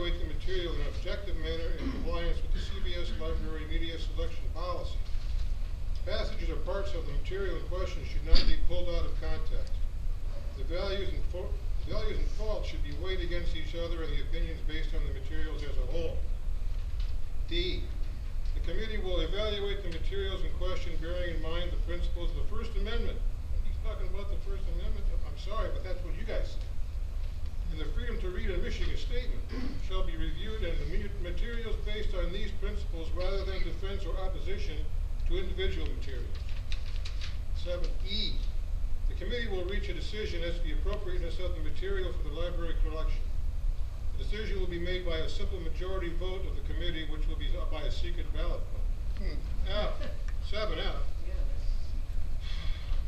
evaluate the material in an objective manner in compliance with the CBS Library Media Selection Policy. Passages or parts of the material in question should not be pulled out of context. The values and faults should be weighed against each other and the opinions based on the materials as a whole. D. The committee will evaluate the materials in question bearing in mind the principles of the First Amendment. He's talking about the First Amendment? I'm sorry, but that's what you guys said. And the freedom to read a Michigan statement shall be reviewed and the materials based on these principles rather than defense or opposition to individual materials. 7E. The committee will reach a decision as to the appropriateness of the material for the library collection. The decision will be made by a simple majority vote of the committee, which will be by a secret ballot vote. F. 7F.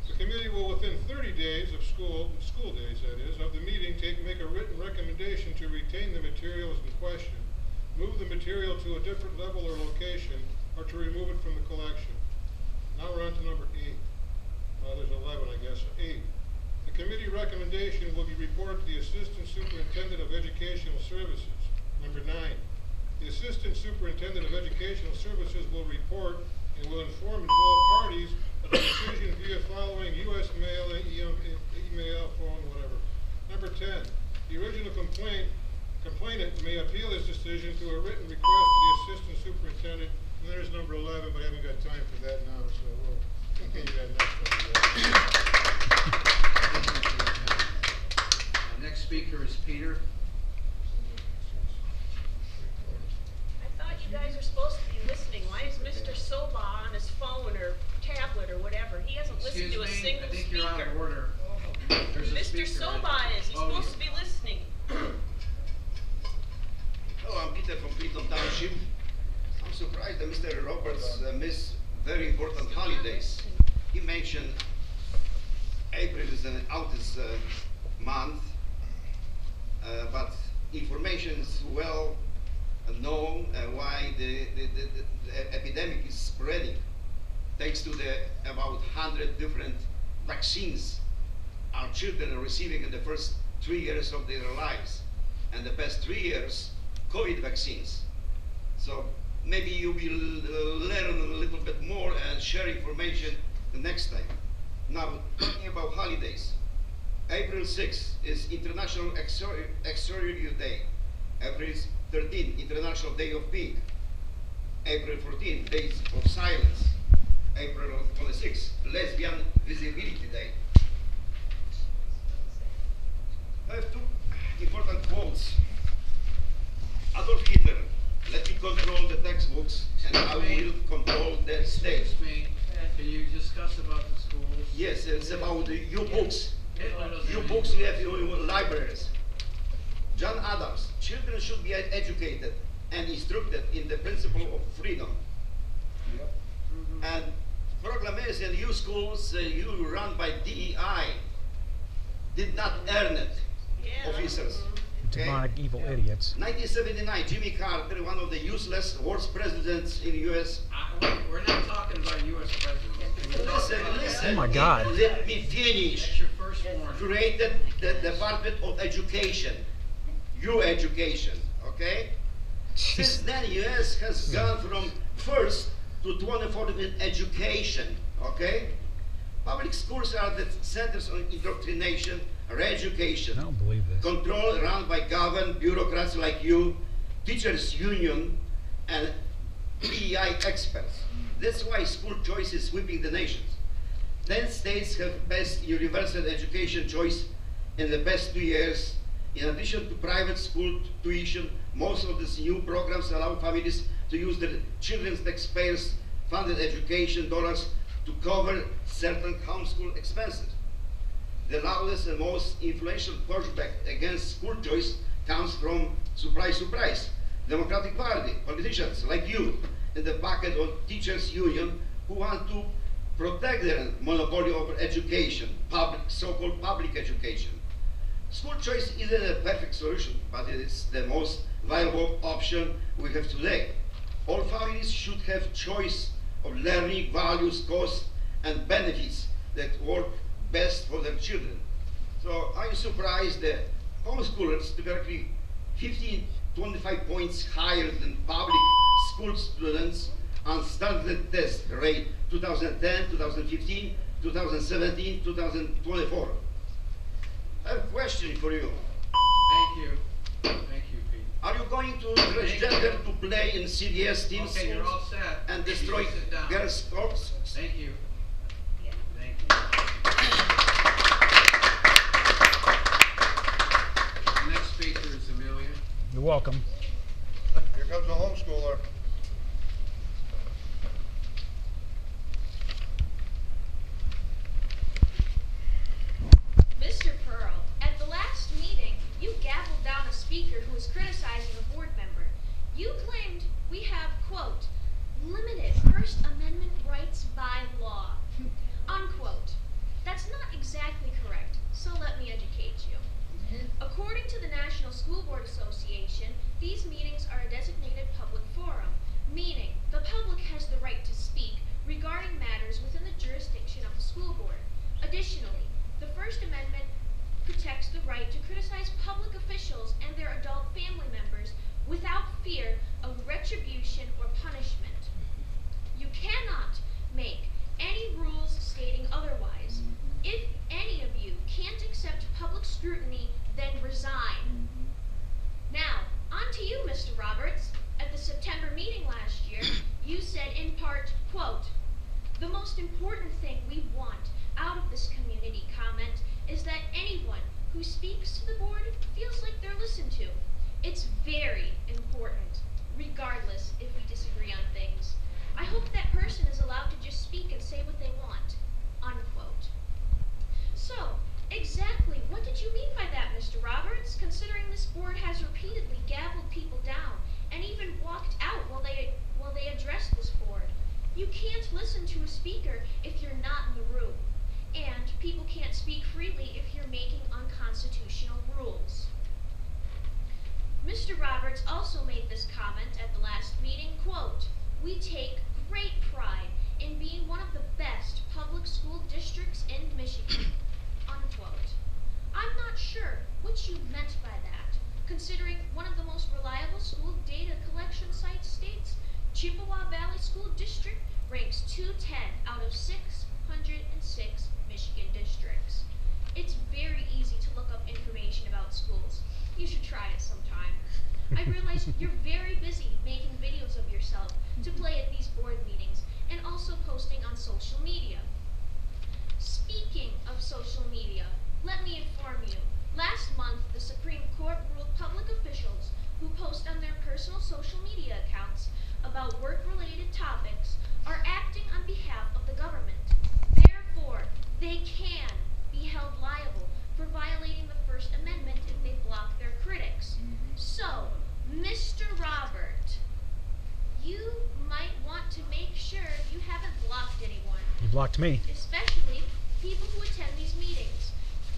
The committee will, within 30 days of school days that is, of the meeting, make a written recommendation to retain the materials in question, move the material to a different level or location, or to remove it from the collection. Now we're on to number 8. There's 11, I guess. 8. The committee recommendation will be reported to the Assistant Superintendent of Educational Services. Number 9. The Assistant Superintendent of Educational Services will report and will inform involved parties of the decision via following U.S. mail, email, phone, whatever. Number 10. The original complainant may appeal his decision through a written request to the Assistant Superintendent. And there's number 11, but I haven't got time for that now, so we'll continue that next time. Our next speaker is Peter. I thought you guys are supposed to be listening. Why is Mr. Soba on his phone or tablet or whatever? He hasn't listened to a single I think speaker. you're out of order. Mr. Soba is. He's supposed to be listening. Hello, I'm Peter from Clinton Township. I'm surprised that Mr. Roberts missed very important holidays. He mentioned April is an outest month, but information is well known why the epidemic is spreading. Thanks to the about 100 different vaccines our children are receiving in the first 3 years of their lives, and the past 3 years, COVID vaccines. So maybe you will learn a little bit more and share information the next time. Now, talking about holidays, April 6th is International Exterior Day. April 13th, International Day of Pink. April 14th, Days of Silence. April 26th, Lesbian Visibility Day. I have two important quotes. Adolf Hitler, let me control the textbooks and I will control the state. Excuse me, can you discuss about the schools? Yes, it's about your books. Hitler doesn't Your mean- books we have in your libraries. John Adams, children should be educated and instructed in the principle of freedom. And proclamation, you schools, you run by DEI, did not earn it, Yeah. officers. Okay? Demonic evil idiots. 1979, Jimmy Carter, one of the useless worst presidents in the U.S. We're not talking about U.S. presidents. We're talking Listen, about- listen. Oh my God. Let me finish. That's your first warning. Created the Department of Education, your education, okay? Since then, U.S. has gone from first to 24th in education, okay? Public schools are the centers of indoctrination, re-education. I don't believe this. Control run by government bureaucrats like you, teachers union, and PEI experts. That's why school choice is sweeping the nation. 10 states have passed universal education choice in the past 2 years. In addition to private school tuition, most of these new programs allow families to use their children's taxpayers funded education dollars to cover certain homeschool expenses. The loudest and most influential pushback against school choice comes from, surprise, surprise, Democratic Party, politicians like you, in the pocket of teachers union who want to protect their monopoly over education, so-called public education. School choice isn't a perfect solution, but it is the most viable option we have today. All families should have choice of learning values, costs, and benefits that work best for their children. So I'm surprised that homeschoolers typically 25 points higher than public school students on standard test rate 2010, 2015, 2017, 2024. I have a question for you. Thank you. Thank you, Pete. Are you going to transgender to play in CDS team Okay, you're all schools set. and You destroy sit down. girls' sports? Thank you. Yeah. Thank you. The next speaker is Amelia. You're welcome. Here comes the homeschooler. Mr. Pearl, at the last meeting, you gavelled down a speaker who was criticizing a board member. You claimed we have, quote, limited First Amendment rights by law, unquote. That's not exactly correct, so let me educate you. According to the National School Board Association, these meetings are a designated public forum, meaning the public has the right to speak regarding matters within the jurisdiction of the school board. Additionally, the First Amendment protects the right to criticize public officials and their adult family members without fear of retribution or punishment. You cannot make any rules stating otherwise. If any of you can't accept public scrutiny, then resign. Now, on to you, Mr. Roberts. At the September meeting last year, you said in part, quote, the most important thing we want out of this community comment is that anyone who speaks to the board feels like they're listened to. It's very important, regardless if we disagree on things. I hope that person is allowed to just speak and say what they want, unquote. So, exactly what did you mean by that, Mr. Roberts, considering this board has repeatedly gavelled people down and even walked out while they addressed this board? You can't listen to a speaker if you're not in the room, and people can't speak freely if you're making unconstitutional rules. Mr. Roberts also made this comment at the last meeting, quote, we take great pride in being one of the best public school districts in Michigan, unquote. I'm not sure what you meant by that, considering one of the most reliable school data collection sites states Chippewa Valley School District ranks 210 out of 606 Michigan districts. It's very easy to look up information about schools. You should try it sometime. I realize you're very busy making videos of yourself to play at these board meetings and also posting on social media. Speaking of social media, let me inform you. Last month, the Supreme Court ruled public officials who post on their personal social media accounts about work-related topics are acting on behalf of the government. Therefore, they can be held liable for violating the First Amendment if they block their critics. So, Mr. Robert, you might want to make sure you haven't blocked anyone, You blocked me. especially people who attend these meetings.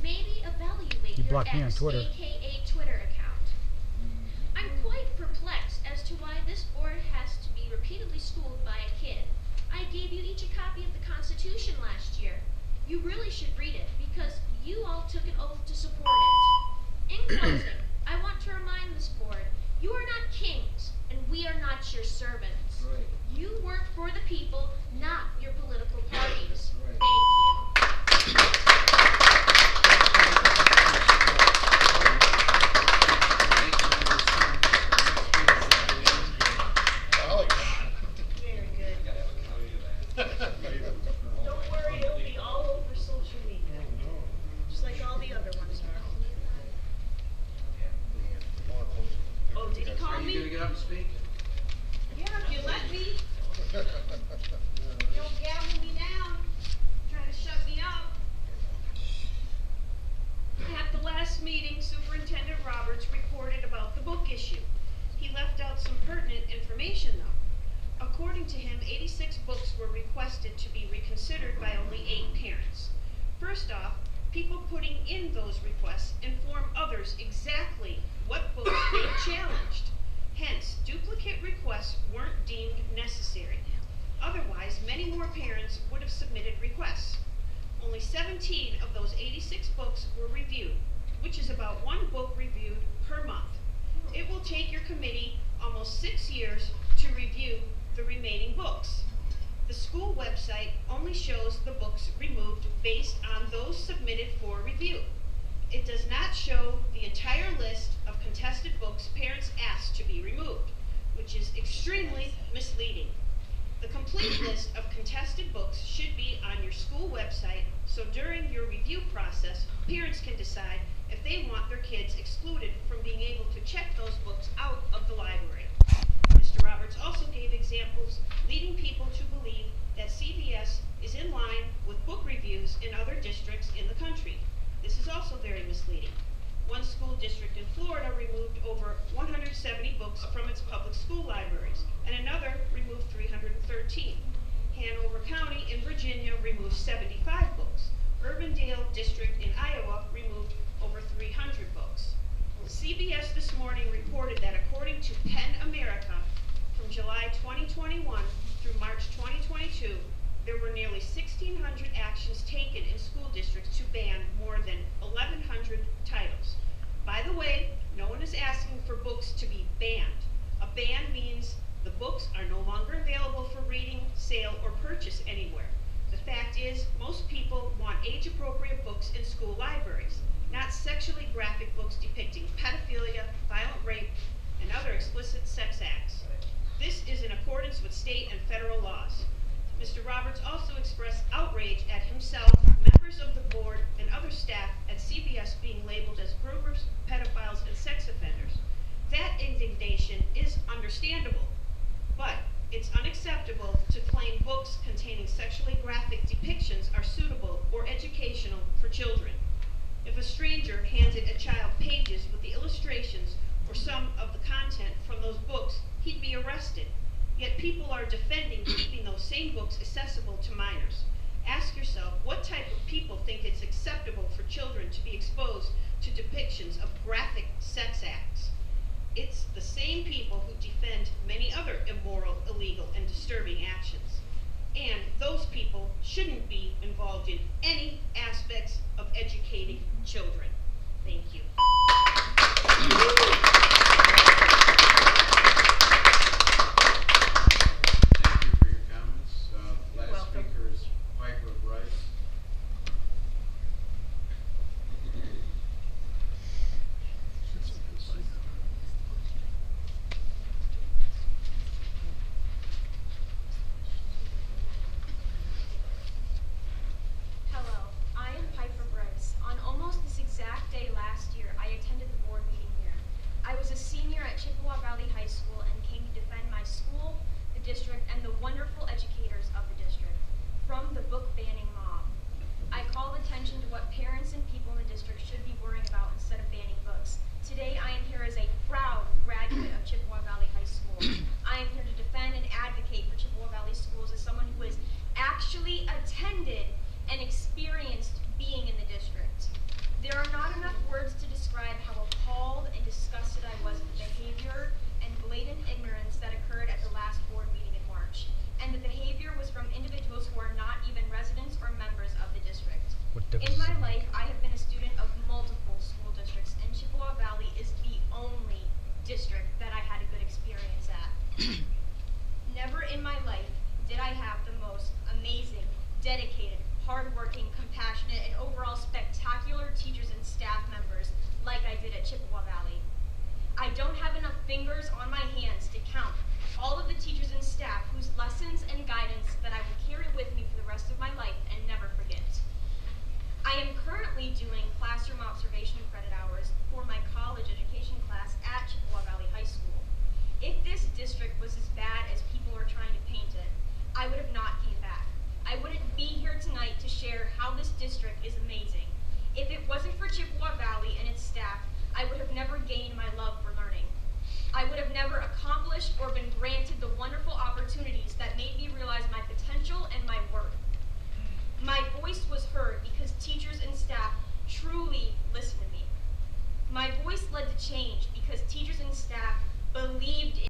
Maybe evaluate You your blocked me on ex, Twitter. aka Twitter account. I'm quite perplexed as to why this board has to be repeatedly schooled by a kid. I gave you each a copy of the Constitution last year. You really should read it because you all took an oath to support it. In closing, I want to remind this board, you are not kings and we are not your servants. Right. You work for the people, not your political parties. Right. Thank you. Very good. Don't worry, it'll be all over social media, just like all the other ones are. Oh, did he call Are you me? gonna get up and speak? Yeah, if you let me. Don't gavel me down, try to shut me up. At the last meeting, Superintendent Roberts reported about the book issue. He left out some pertinent information though. According to him, 86 books were requested to be reconsidered by only 8 parents. First off, people putting in those requests inform others exactly what books they challenged. Hence, duplicate requests weren't deemed necessary. Otherwise, many more parents would have submitted requests. Only 17 of those 86 books were reviewed, which is about 1 book reviewed per month. It will take your committee almost 6 years to review the remaining books. The school website only shows the books removed based on those submitted for review. It does not show the entire list of contested books parents asked to be removed, which is extremely misleading. The complete list of contested books should be on your school website, so during your review process, parents can decide if they want their kids excluded from being able to check those books out of the library. Mr. Roberts also gave examples leading people to believe that CVS is in line with book reviews in other districts in the country. This is also very misleading. One school district in Florida removed over 170 books from its public school libraries, and another removed 313. Hanover County in Virginia removed 75 books. Urbandale District in Iowa removed over 300 books. CBS this morning reported that according to PEN America, from July 2021 through March 2022, there were nearly 1,600 actions taken in school districts to ban more than 1,100 titles. By the way, no one is asking for books to be banned. A ban means the books are no longer available for reading, sale, or purchase anywhere. The fact is, most people want age-appropriate books in school libraries, not sexually graphic books depicting pedophilia, violent rape, and other explicit sex acts. This is in accordance with state and federal laws. Mr. Roberts also expressed outrage at himself, members of the board, and other staff at CBS being labeled as groomers, pedophiles, and sex offenders. That indignation is understandable, but it's unacceptable to claim books containing sexually graphic depictions are suitable or educational for children. If a stranger handed a child pages with the illustrations or some of the content from those books, he'd be arrested. Yet people are defending keeping those same books accessible to minors. Ask yourself, what type of people think it's acceptable for children to be exposed to depictions of graphic sex acts? It's the same people who defend many other immoral, illegal, and disturbing actions. And those people shouldn't be involved in any aspects of educating children. Thank you. Thank you for your comments. Last welcome. speaker is Piper Bryce. Hello, I am Piper Bryce. On almost this exact day last year, I attended the board meeting here. I was a senior at Chippewa Valley High School and came to defend my school, the district, and the wonderful educators of the district from the book banning mob. I called attention to what parents and people in the district should be worrying about instead of banning books. Today, I am here as a proud graduate of Chippewa Valley High School. I am here to defend and advocate for Chippewa Valley Schools as someone who has actually attended and experienced being in the district. There are not enough words to describe how appalled and disgusted I was at the behavior and blatant ignorance that occurred at the last board meeting in March. And the behavior was from individuals who are not even residents or members of the district. In my life, I have been a student of multiple school districts, and Chippewa Valley is the only district that I had a good experience at. Never in my life did I have the most amazing, dedicated, hardworking, compassionate, and overall spectacular teachers and staff members like I did at Chippewa Valley. I don't have enough fingers on my hands to count all of the teachers and staff whose lessons and guidance that I will carry with me for the rest of my life and never forget. I am currently doing classroom observation credit hours for my college education class at Chippewa Valley High School. If this district was as bad as people are trying to paint it, I would have not came back. I wouldn't be here tonight to share how this district is amazing. If it wasn't for Chippewa Valley and its staff, I would have never gained my love for learning. I would have never accomplished or been granted the wonderful opportunities that made me realize my potential and my worth. My voice was heard because teachers and staff truly listened to me. My voice led to change because teachers and staff believed in